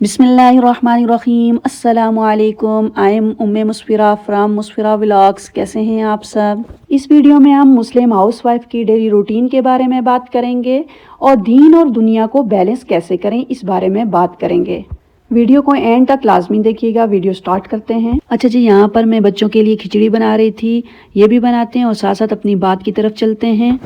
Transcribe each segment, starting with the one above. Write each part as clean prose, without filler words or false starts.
बिस्मिल्लाहिर्रहमानिर्रहीम। अस्सलामु अलैकुम। I am Umme Musfira from Musfira vlogs. कैसे हैं आप सब? इस वीडियो में हम मुस्लिम हाउसवाइफ की डेली रूटीन के बारे में बात करेंगे और दीन और दुनिया को बैलेंस कैसे करें इस बारे में बात करेंगे। वीडियो को एंड तक लाजमी देखिएगा। वीडियो स्टार्ट करते हैं। अच्छा जी, यहाँ पर मैं बच्चों के लिए खिचड़ी बना रही थी, ये भी बनाते हैं और साथ साथ अपनी बात की तरफ चलते हैं।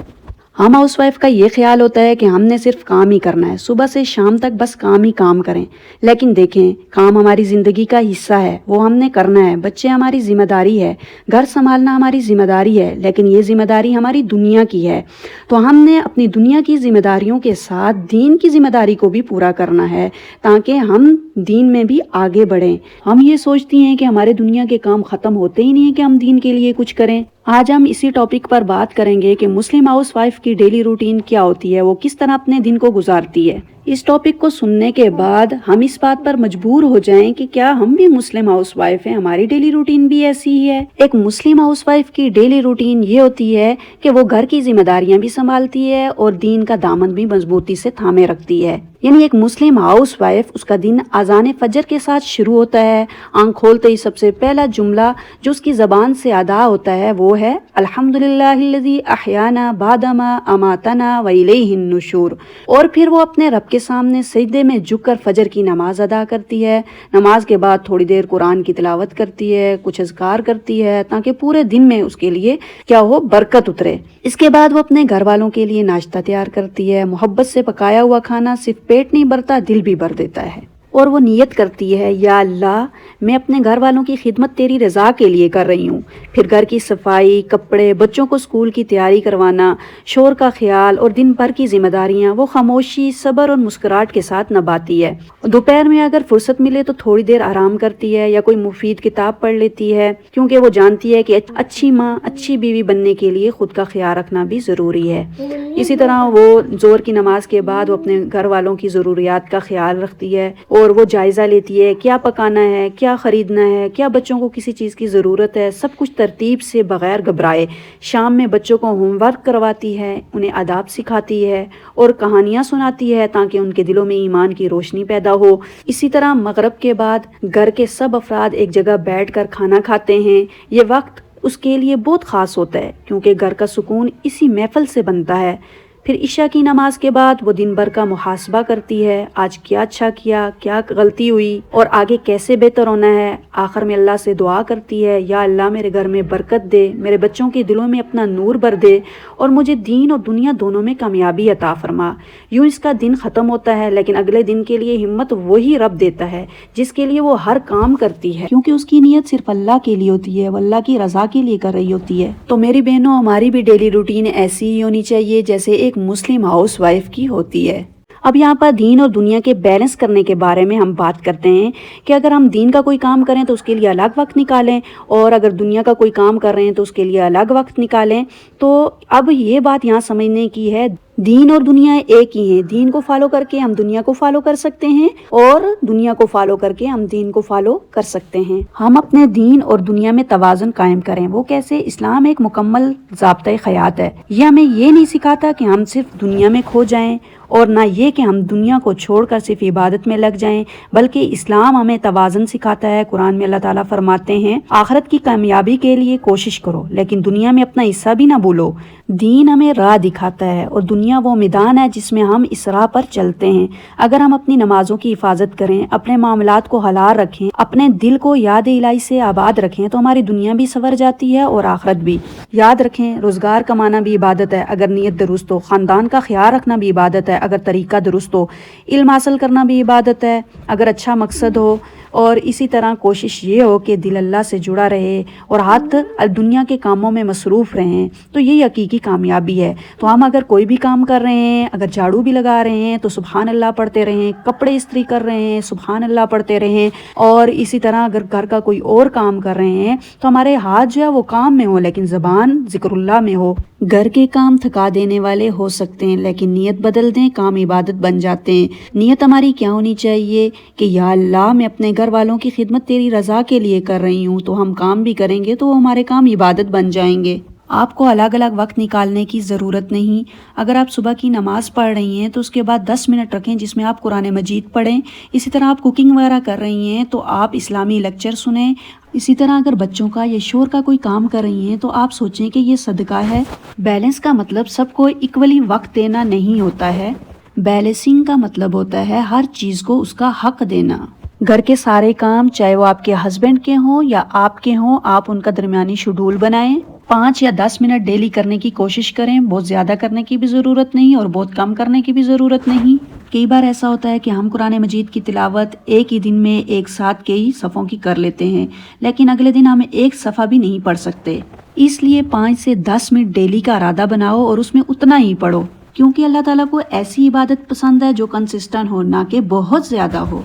हम हाउसवाइफ का ये ख्याल होता है कि हमने सिर्फ काम ही करना है, सुबह से शाम तक बस काम ही काम करें। लेकिन देखें, काम हमारी ज़िंदगी का हिस्सा है, वो हमने करना है। बच्चे हमारी जिम्मेदारी है, घर संभालना हमारी जिम्मेदारी है, लेकिन ये जिम्मेदारी हमारी दुनिया की है। तो हमने अपनी दुनिया की जिम्मेदारियों के साथ दीन की जिम्मेदारी को भी पूरा करना है, ताकि हम दीन में भी आगे बढ़ें। हम ये सोचती हैं कि हमारे दुनिया के काम ख़त्म होते ही नहीं है कि हम दीन के लिए कुछ करें। आज हम इसी टॉपिक पर बात करेंगे कि मुस्लिम हाउसवाइफ की डेली रूटीन क्या होती है, वो किस तरह अपने दिन को गुजारती है। इस टॉपिक को सुनने के बाद हम इस बात पर मजबूर हो जाएं कि क्या हम भी मुस्लिम हाउसवाइफ हैं, हमारी डेली रूटीन भी ऐसी ही है। एक मुस्लिम हाउसवाइफ की डेली रूटीन ये होती है कि वो घर की जिम्मेदारियां भी संभालती है और दीन का दामन भी मजबूती से थामे रखती है। यानी एक मुस्लिम हाउसवाइफ, उसका दिन अज़ान फजर के साथ शुरू होता है। आंख खोलते ही सबसे पहला जुमला जो उसकी ज़बान से अदा होता है वो है अल्हम्दुलिल्लाहिल्लज़ी अहयाना बादमा अमातना व इलैहिन नुशूर। और फिर वो अपने रब के सामने सजदे में झुककर फजर की नमाज अदा करती है। नमाज के बाद थोड़ी देर कुरान की तिलावत करती है, कुछ अज़कार करती है, ताकि पूरे दिन में उसके लिए क्या हो, बरकत उतरे। इसके बाद वो अपने घर वालों के लिए नाश्ता तैयार करती है। मोहब्बत से पकाया हुआ खाना सिर्फ पेट नहीं भरता, दिल भी भर देता है। और वो नियत करती है, या अल्लाह, मैं अपने घर वालों की खिदमत तेरी रज़ा के लिए कर रही हूँ। फिर घर की सफाई, कपड़े, बच्चों को स्कूल की तैयारी करवाना, शोर का ख्याल और दिन भर की जिम्मेदारियाँ वो खामोशी, सब्र और मुस्कुराहट के साथ निभाती है। दोपहर में अगर फुर्सत मिले तो थोड़ी देर आराम करती है या कोई मुफीद किताब पढ़ लेती है, क्योंकि वो जानती है कि अच्छी माँ, अच्छी बीवी बनने के लिए खुद का ख्याल रखना भी ज़रूरी है। इसी तरह वो जोर की नमाज के बाद वो अपने घर वालों की ज़रूरियात का ख्याल रखती है और वो जायज़ा लेती है क्या पकाना है, क्या ख़रीदना है, क्या बच्चों को किसी चीज़ की ज़रूरत है, सब कुछ तरतीब से बग़ैर घबराए। शाम में बच्चों को होमवर्क करवाती है, उन्हें आदाब सिखाती है और कहानियाँ सुनाती है ताकि उनके दिलों में ईमान की रोशनी पैदा हो। इसी तरह मगरिब के बाद घर के सब अफराद एक जगह बैठकर खाना खाते हैं। ये वक्त उसके लिए बहुत ख़ास होता है, क्योंकि घर का सुकून इसी महफिल से बनता है। फिर इशा की नमाज के बाद वो दिन भर का मुहासबा करती है, आज क्या अच्छा किया, क्या गलती हुई और आगे कैसे बेहतर होना है। आखिर में अल्लाह से दुआ करती है, या अल्लाह मेरे घर में बरकत दे, मेरे बच्चों के दिलों में अपना नूर भर दे और मुझे दीन और दुनिया दोनों में कामयाबी अता फरमा। यूँ इसका दिन ख़त्म होता है, लेकिन अगले दिन के लिए हिम्मत वही रब देता है जिसके लिए वो हर काम करती है, क्योंकि उसकी नीयत सिर्फ अल्लाह के लिए होती है, वो अल्लाह की रज़ा के लिए कर रही होती है। तो मेरी बहनों, हमारी भी डेली रूटीन ऐसी ही होनी चाहिए जैसे एक मुस्लिम हाउसवाइफ की होती है। अब यहाँ पर दीन और दुनिया के बैलेंस करने के बारे में हम बात करते हैं कि अगर हम दीन का कोई काम करें तो उसके लिए अलग वक्त निकालें, और अगर दुनिया का कोई काम कर रहे हैं तो उसके लिए अलग वक्त निकालें। तो अब ये बात यहाँ समझने की है, दीन और दुनिया एक ही है। दीन को फॉलो करके हम दुनिया को फॉलो कर सकते हैं और दुनिया को फॉलो करके हम दीन को फॉलो कर सकते हैं। हम अपने दीन और दुनिया में तवाज़ुन कायम करें। वो कैसे? इस्लाम एक मुकम्मल ज़ाब्ता ख़यात है। ये हमें ये नहीं सिखाता कि हम सिर्फ दुनिया में खो जाएं और ना ये कि हम दुनिया को छोड़कर सिर्फ इबादत में लग जाएं, बल्कि इस्लाम हमें तवाज़ुन सिखाता है। कुरान में अल्लाह ताला फरमाते हैं, आखिरत की कामयाबी के लिए कोशिश करो लेकिन दुनिया में अपना हिस्सा भी ना भूलो। दीन हमें राह दिखाता है और दुनिया वो मैदान है जिसमें हम इस राह पर चलते हैं। अगर हम अपनी नमाजों की हिफाजत करें, अपने मामलात को हलाल रखें, अपने दिल को याद इलाही से आबाद रखें, तो हमारी दुनिया भी संवर जाती है और आखिरत भी। याद रखें, रोज़गार कमाना भी इबादत है अगर नीयत दुरुस्त हो, ख़ानदान का ख्याल रखना भी इबादत है अगर तरीका दुरुस्त हो, इल्म हासिल करना भी इबादत है अगर अच्छा मकसद हो, और इसी तरह कोशिश ये हो कि दिल अल्लाह से जुड़ा रहे और हाथ दुनिया के कामों में मसरूफ़ रहें, तो यही हकीकी कामयाबी है। तो हम अगर कोई भी काम कर रहे हैं, अगर झाड़ू भी लगा रहे हैं तो सुबहान अल्लाह पढ़ते रहें, कपड़े इस्त्री कर रहे हैं सुबहान अल्लाह पढ़ते रहें, और इसी तरह अगर घर का कोई और काम कर रहे हैं तो हमारे हाथ जो है वो काम में हो लेकिन ज़बान ज़िक्रुल्लाह में हो। घर के काम थका देने वाले हो सकते हैं, लेकिन नीयत बदल दें, काम इबादत बन जाते हैं। नीयत हमारी क्या होनी चाहिए कि या अल्लाह, मैं अपने घर वालों की खिदमत तेरी रज़ा के लिए कर रही हूँ। तो हम काम भी करेंगे तो वो हमारे काम इबादत बन जाएंगे। آپ کو الگ الگ وقت نکالنے کی ضرورت نہیں۔ اگر آپ صبح کی نماز پڑھ رہی ہیں تو اس کے بعد 10 منٹ رکھیں جس میں آپ قرآن مجید پڑھیں۔ اسی طرح آپ کوکنگ وغیرہ کر رہی ہیں تو آپ اسلامی لیکچر سنیں۔ اسی طرح اگر بچوں کا یا شور کا کوئی کام کر رہی ہیں تو آپ سوچیں کہ یہ صدقہ ہے۔ بیلنس کا مطلب سب کو ایکولی وقت دینا نہیں ہوتا ہے، بیلنسنگ کا مطلب ہوتا ہے ہر چیز کو اس کا حق دینا۔ گھر کے سارے کام چاہے وہ آپ کے ہسبینڈ کے ہوں یا آپ کے ہوں، آپ ان کا درمیانی شیڈول بنائیں۔ 5 یا 10 منٹ ڈیلی کرنے کی کوشش کریں، بہت زیادہ کرنے کی بھی ضرورت نہیں اور بہت کم کرنے کی بھی ضرورت نہیں۔ کئی بار ایسا ہوتا ہے کہ ہم قرآن مجید کی تلاوت ایک ہی دن میں ایک ساتھ کئی صفحوں کی کر لیتے ہیں، لیکن اگلے دن ہم ایک صفحہ بھی نہیں پڑھ سکتے۔ اس لیے 5 سے 10 منٹ ڈیلی کا ارادہ بناؤ اور اس میں اتنا ہی پڑھو، کیونکہ اللہ تعالیٰ کو ایسی عبادت پسند ہے جو کنسسٹنٹ ہو، نہ کہ بہت زیادہ ہو۔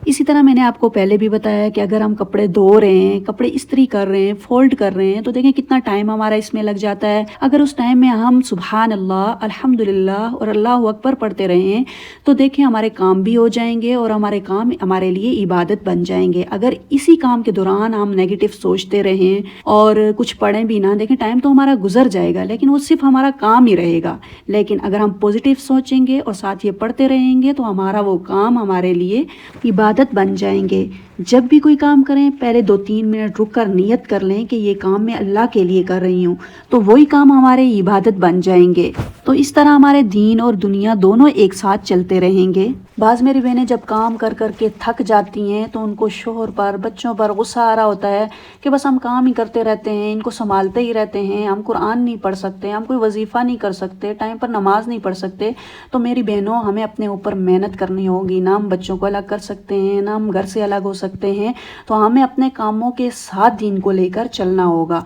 اسی طرح میں نے آپ کو پہلے بھی بتایا کہ اگر ہم کپڑے دھو رہے ہیں، کپڑے استری کر رہے ہیں، فولڈ کر رہے ہیں، تو دیکھیں کتنا ٹائم ہمارا اس میں لگ جاتا ہے۔ اگر اس ٹائم میں ہم سبحان اللہ، الحمدللہ اور اللہ اکبر پڑھتے رہے ہیں تو دیکھیں ہمارے کام بھی ہو جائیں گے اور ہمارے کام ہمارے لیے عبادت بن جائیں گے۔ اگر اسی کام کے دوران ہم نیگیٹو سوچتے رہیں اور کچھ پڑھیں بھی نہ، دیکھیں ٹائم تو ہمارا گزر جائے گا لیکن وہ صرف ہمارا کام ہی رہے گا۔ لیکن اگر ہم پازیٹیو سوچیں گے اور ساتھ یہ پڑھتے رہیں گے تو ہمارا وہ کام ہمارے لیے عبادت بن جائیں گے۔ جب بھی کوئی کام کریں پہلے 2-3 منٹ رک کر نیت کر لیں کہ یہ کام میں اللہ کے لیے کر رہی ہوں، تو وہی کام ہمارے عبادت بن جائیں گے۔ تو اس طرح ہمارے دین اور دنیا دونوں ایک ساتھ چلتے رہیں گے۔ بعض میری بہنیں جب کام کر کر کے تھک جاتی ہیں تو ان کو شوہر پر، بچوں پر غصہ آ رہا ہوتا ہے کہ بس ہم کام ہی کرتے رہتے ہیں، ان کو سنبھالتے ہی رہتے ہیں، ہم قرآن نہیں پڑھ سکتے، ہم کوئی وظیفہ نہیں کر سکتے، ٹائم پر نماز نہیں پڑھ سکتے۔ تو میری بہنوں، ہمیں اپنے اوپر محنت کرنی ہوگی، نہ ہم بچوں کو الگ کر سکتے ہیں، نہ ہم گھر سے الگ ہو سکتے ہیں، تو ہمیں اپنے کاموں کے ساتھ دین کو لے کر چلنا ہوگا۔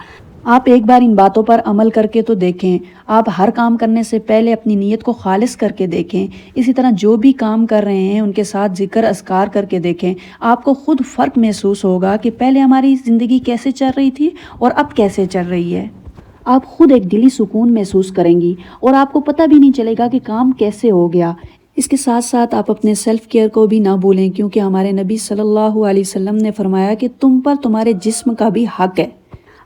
آپ ایک بار ان باتوں پر عمل کر کے تو دیکھیں، آپ ہر کام کرنے سے پہلے اپنی نیت کو خالص کر کے دیکھیں۔ اسی طرح جو بھی کام کر رہے ہیں ان کے ساتھ ذکر اذکار کر کے دیکھیں، آپ کو خود فرق محسوس ہوگا کہ پہلے ہماری زندگی کیسے چل رہی تھی اور اب کیسے چل رہی ہے۔ آپ خود ایک دلی سکون محسوس کریں گی اور آپ کو پتہ بھی نہیں چلے گا کہ کام کیسے ہو گیا۔ اس کے ساتھ ساتھ آپ اپنے سیلف کیئر کو بھی نہ بھولیں، کیونکہ ہمارے نبی صلی اللہ علیہ وسلم نے فرمایا کہ تم پر تمہارے جسم کا بھی حق ہے۔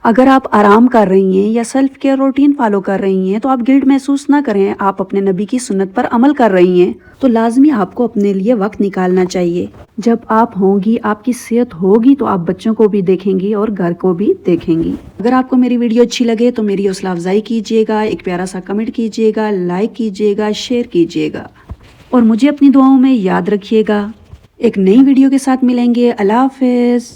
اگر آپ آرام کر رہی ہیں یا سیلف کیئر روٹین فالو کر رہی ہیں تو آپ گلٹ محسوس نہ کریں، آپ اپنے نبی کی سنت پر عمل کر رہی ہیں تو لازمی آپ کو اپنے لیے وقت نکالنا چاہیے۔ جب آپ ہوں گی، آپ کی صحت ہوگی تو آپ بچوں کو بھی دیکھیں گی اور گھر کو بھی دیکھیں گی۔ اگر آپ کو میری ویڈیو اچھی لگے تو میری حوصلہ افزائی کیجیے گا، ایک پیارا سا کمنٹ کیجیے گا، لائک کیجیے گا، شیئر کیجیے گا اور مجھے اپنی دعاؤں میں یاد رکھیے گا۔ ایک نئی ویڈیو کے ساتھ ملیں گے۔ اللہ حافظ۔